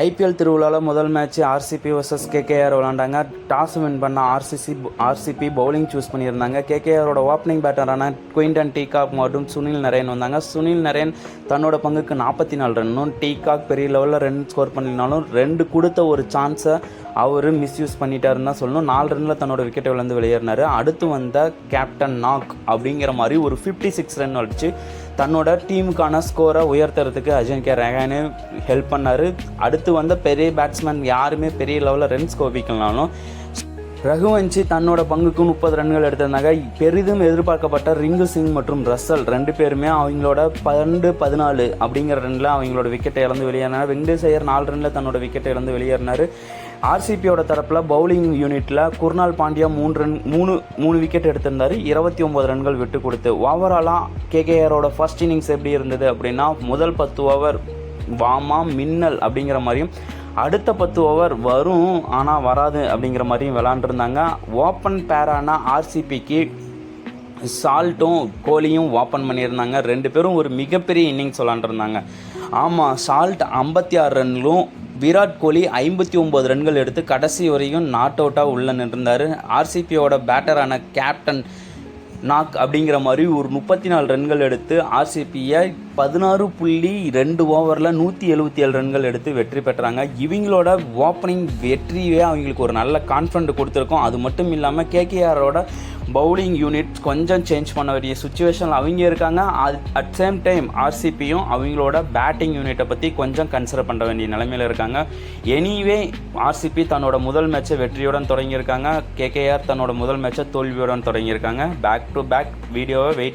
IPL திருவிழாவில் முதல் match RCB versus KKR விளாண்டாங்க. டாஸ் வின் பண்ண ஆர்சிபி பவுலிங் சூஸ் பண்ணியிருந்தாங்க. கேகேஆரோட ஓப்பனிங் பேட்டரான குயின்டன் டீகாக் மற்றும் சுனில் நரேன் வந்தாங்க. சுனில் நரேன் தன்னோட பங்குக்கு 44 ரன்னும், டீகாக் பெரிய லெவலில் ரன் ஸ்கோர் பண்ணினாலும் 2 கொடுத்த ஒரு சான்ஸை அவர் மிஸ்யூஸ் பண்ணிட்டாருன்னு தான் சொல்லணும். 4 ரனில் தன்னோட விக்கெட்டை விழுந்து வெளியேறினார். அடுத்து வந்த கேப்டன் நாக் அப்படிங்கிற மாதிரி ஒரு 56 ரன் அடிச்சு தன்னோட டீமுக்கான ஸ்கோரை உயர்த்துறதுக்கு அஜின்கே ரஹானே ஹெல்ப் பண்ணார். அடுத்து வந்த பெரிய பேட்ஸ்மேன் யாருமே பெரிய லெவலில் ரன்ஸ் கோபிக்கலனாலும் ரகுவன்ஷி தன்னோட பங்குக்கு 30 ரன்கள் எடுத்திருந்தாங்க. பெரிதும் எதிர்பார்க்கப்பட்ட ரிங்கு சிங் மற்றும் ரசல் 2 பேருமே அவங்களோட 12-14 அப்படிங்கிற ரன்னில் அவங்களோட விக்கெட்டை இழந்து வெளியேறினார். வெங்கடேஷ் ஐயர் 4 ரன்னில் தன்னோட விக்கெட்டை இழந்து வெளியேறினார். ஆர்சிபியோட தரப்பில் பவுலிங் யூனிட்டில் குர்னால் பாண்டியா 3 விக்கெட் எடுத்திருந்தார். 29 ரன்கள் விட்டு கொடுத்து ஓவராலாக கேகேஆரோட ஃபர்ஸ்ட் இன்னிங்ஸ் எப்படி இருந்தது அப்படின்னா, முதல் 10 ஓவர் வாமா மின்னல் அப்படிங்கிற மாதிரியும், அடுத்த 10 ஓவர் வரும் ஆனால் வராது அப்படிங்கிற மாதிரியும் விளாண்டுருந்தாங்க. ஓப்பன் பேரான ஆர்சிபிக்கு சால்ட்டும் கோலியும் ஓப்பன் பண்ணியிருந்தாங்க. 2 பேரும் ஒரு மிகப்பெரிய இன்னிங்ஸ் விளாண்டுருந்தாங்க. ஆமாம், சால்ட் 56 ரன்களும் விராட் கோலி 59 ரன்கள் எடுத்து கடைசி வரையும் நாட் அவுட்டாக உள்ள நின்றிருந்தார். ஆர்சிபியோட பேட்டரான கேப்டன் நாக் அப்படிங்கிற மாதிரி ஒரு 34 ரன்கள் எடுத்து ஆர்சிபியை 16.2 ஓவரில் 177 ரன்கள் எடுத்து வெற்றி பெற்றாங்க. இவங்களோட ஓப்பனிங் வெற்றியே அவங்களுக்கு ஒரு நல்ல கான்ஃபிடென்ட் கொடுத்துருக்கோம். அது மட்டும் இல்லாமல் கேகேஆரோட பவுலிங் யூனிட் கொஞ்சம் சேஞ்ச் பண்ண வேண்டிய சுச்சுவேஷனில் அவங்க இருக்காங்க. அட் சேம் டைம் ஆர்சிபியும் அவங்களோட பேட்டிங் யூனிட்டை பற்றி கொஞ்சம் கன்சிடர் பண்ண வேண்டிய நிலைமையில் இருக்காங்க. எனிவே ஆர்சிபி தன்னோட முதல் மேட்சை வெற்றியுடன் தொடங்கியிருக்காங்க. கேகேஆர் தன்னோட முதல் மேட்சை தோல்வியுடன் தொடங்கியிருக்காங்க. பேக் டு பேக் வீடியோவை வெயிட்